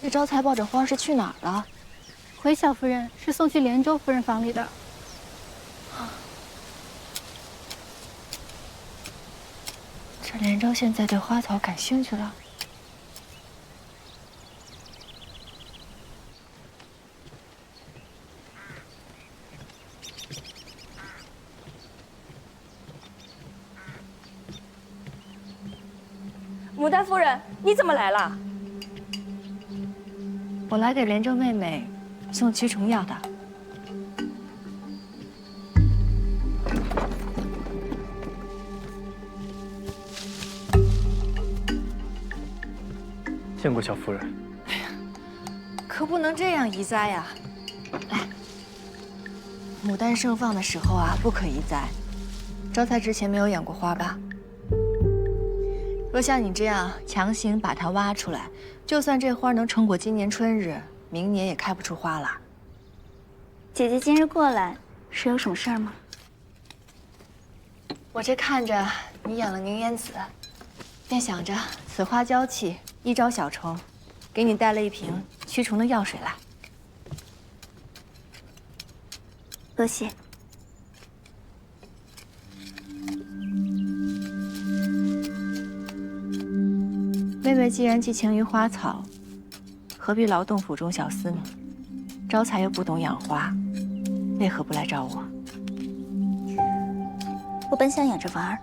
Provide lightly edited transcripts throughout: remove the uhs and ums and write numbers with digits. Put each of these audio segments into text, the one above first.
这招财抱着花是去哪儿了？回小夫人是送去连州夫人房里的。这连州现在对花草感兴趣了。牡丹夫人，你怎么来了？我来给连州妹妹送驱虫药的。见过小夫人。可不能这样移栽呀！来，牡丹盛放的时候啊，不可移栽。招财之前没有养过花吧？若像你这样强行把它挖出来，就算这花能撑过今年春日，明年也开不出花了。姐姐今日过来是有什么事儿吗？我这看着你养了凝烟子，便想着此花娇气，易招小虫，给你带了一瓶驱虫的药水来。多谢。妹妹既然寄情于花草，何必劳动府中小厮呢？招财又不懂养花，为何不来找我？我本想养着玩儿，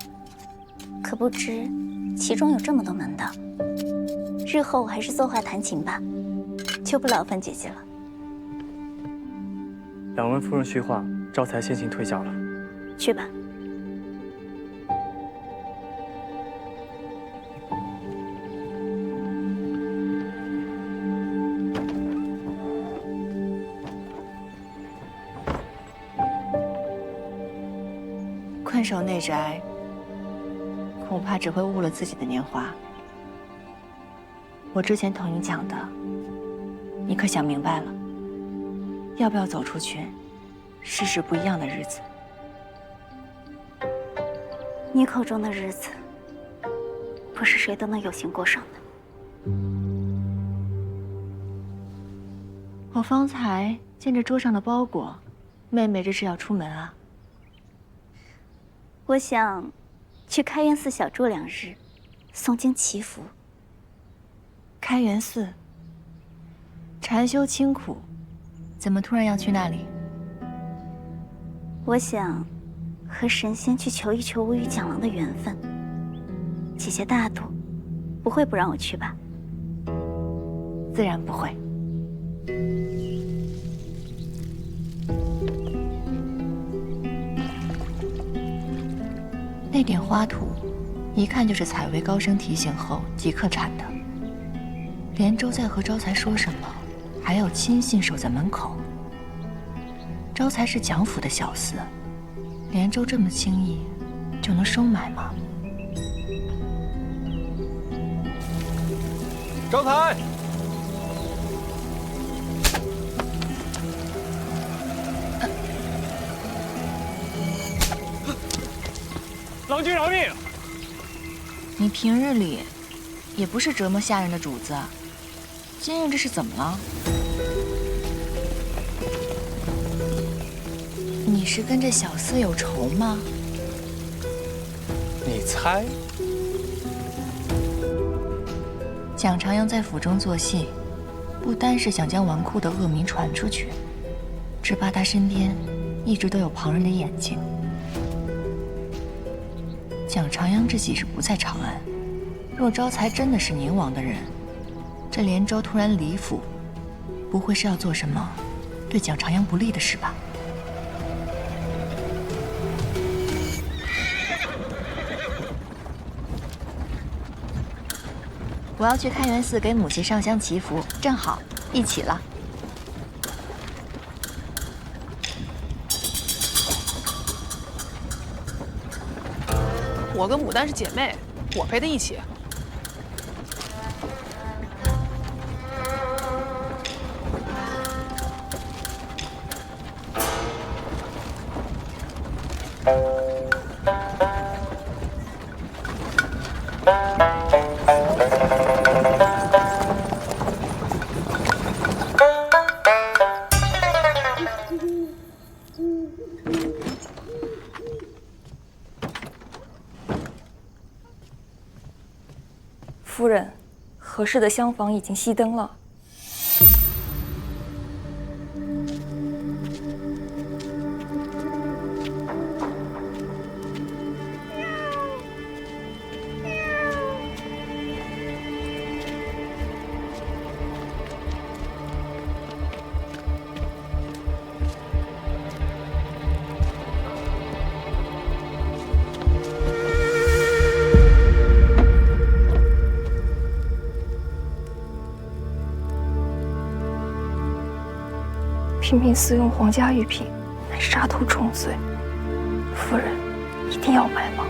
可不知其中有这么多门道。日后我还是作画弹琴吧，就不劳烦姐姐了。两位夫人叙话，招财先行退下了。去吧。困守内宅，恐怕只会误了自己的年华。我之前同你讲的，你可想明白了？要不要走出去，试试不一样的日子？你口中的日子，不是谁都能有幸过上的。我方才见着桌上的包裹，妹妹这是要出门啊？我想去开元寺小住2日，诵经祈福。开元寺，禅修清苦，怎么突然要去那里？我想和神仙去求一求我与蒋郎的缘分。姐姐大度，不会不让我去吧？自然不会。那点花土，一看就是采薇高声提醒后即刻产的。连州在和招财说什么，还要亲信守在门口。招财是蒋府的小厮，连州这么轻易就能收买吗？招财，郎君饶命！你平日里也不是折磨下人的主子，今日这是怎么了？你是跟这小厮有仇吗？你猜？蒋长阳在府中做戏，不单是想将纨绔的恶名传出去，只怕他身边一直都有旁人的眼睛。蒋长阳这几日不在长安，若招财真的是宁王的人，这连州突然离府，不会是要做什么对蒋长阳不利的事吧？我要去开元寺给母亲上香祈福，正好一起了。我跟牡丹是姐妹，我陪她一起。夫人，合适的厢房已经熄灯了。频频私用皇家玉品，乃杀头重罪。夫人一定要卖吗？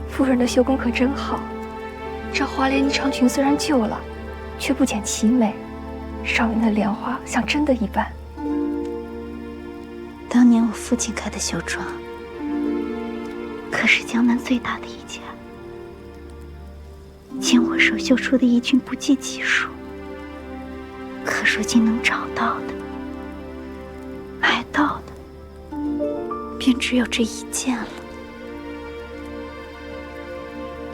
夫人的绣工可真好。这华莲衣长裙虽然旧了，却不减其美，上面的莲花像真的一般。当年我父亲开的绣庄，可是江南最大的一家，见我手绣出的衣裙不计其数，可如今能找到的、买到的，便只有这一件了。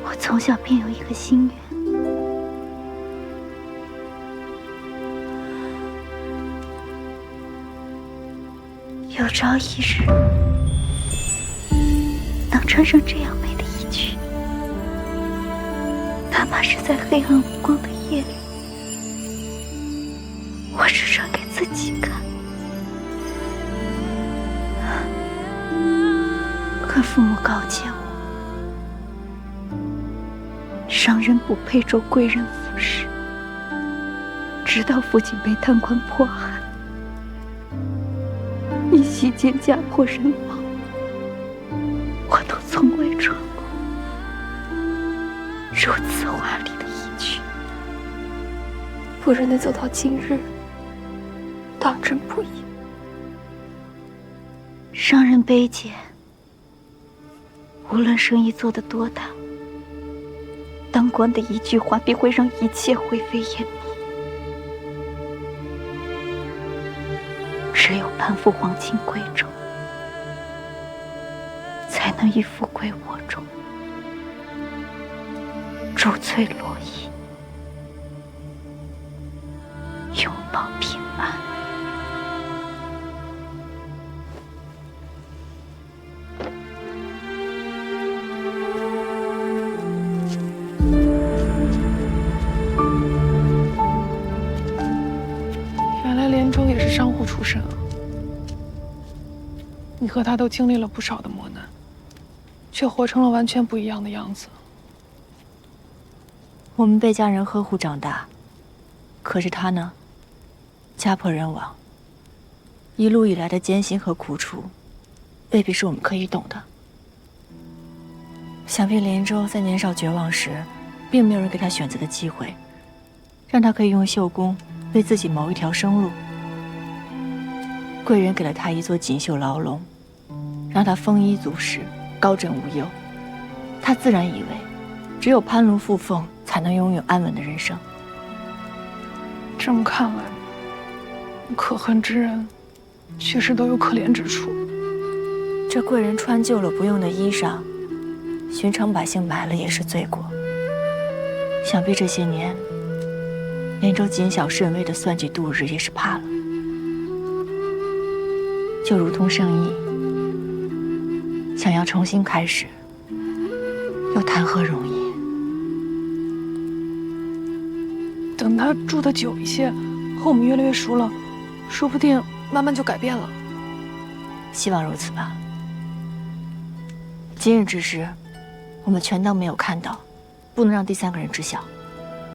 我从小便有一个心愿，有朝一日能穿上这样美的衣裙，哪怕是在黑暗无光的夜里，我只穿给自己看。可父母告诫我，商人不配着贵人服饰，直到父亲被贪官迫害，一夕间家破人亡，我都从未穿过如此华丽的衣裙。夫人能走到今日，当真不易。商人卑贱，无论生意做得多大，当官的一句话必会让一切灰飞烟灭。只有攀附皇亲贵胄，才能以富贵我中，珠翠罗衣，永保平安。原来连州也是商户出身啊！你和他都经历了不少的磨难，却活成了完全不一样的样子。我们被家人呵护长大，可是他呢，家破人亡，一路以来的艰辛和苦楚，未必是我们可以懂的。想必连州在年少绝望时，并没有人给他选择的机会，让他可以用绣工为自己谋一条生路。贵人给了他一座锦绣牢笼，让他丰衣足食，高枕无忧。他自然以为，只有攀龙附凤，才能拥有安稳的人生。这么看来，可恨之人，确实都有可怜之处。这贵人穿旧了不用的衣裳，寻常百姓买了也是罪过。想必这些年，连州谨小慎微的算计度日也是怕了。就如同圣意，想要重新开始，又谈何容易？等他住得久一些，和我们越来越熟了，说不定慢慢就改变了。希望如此吧。今日之事，我们全当没有看到，不能让第三个人知晓。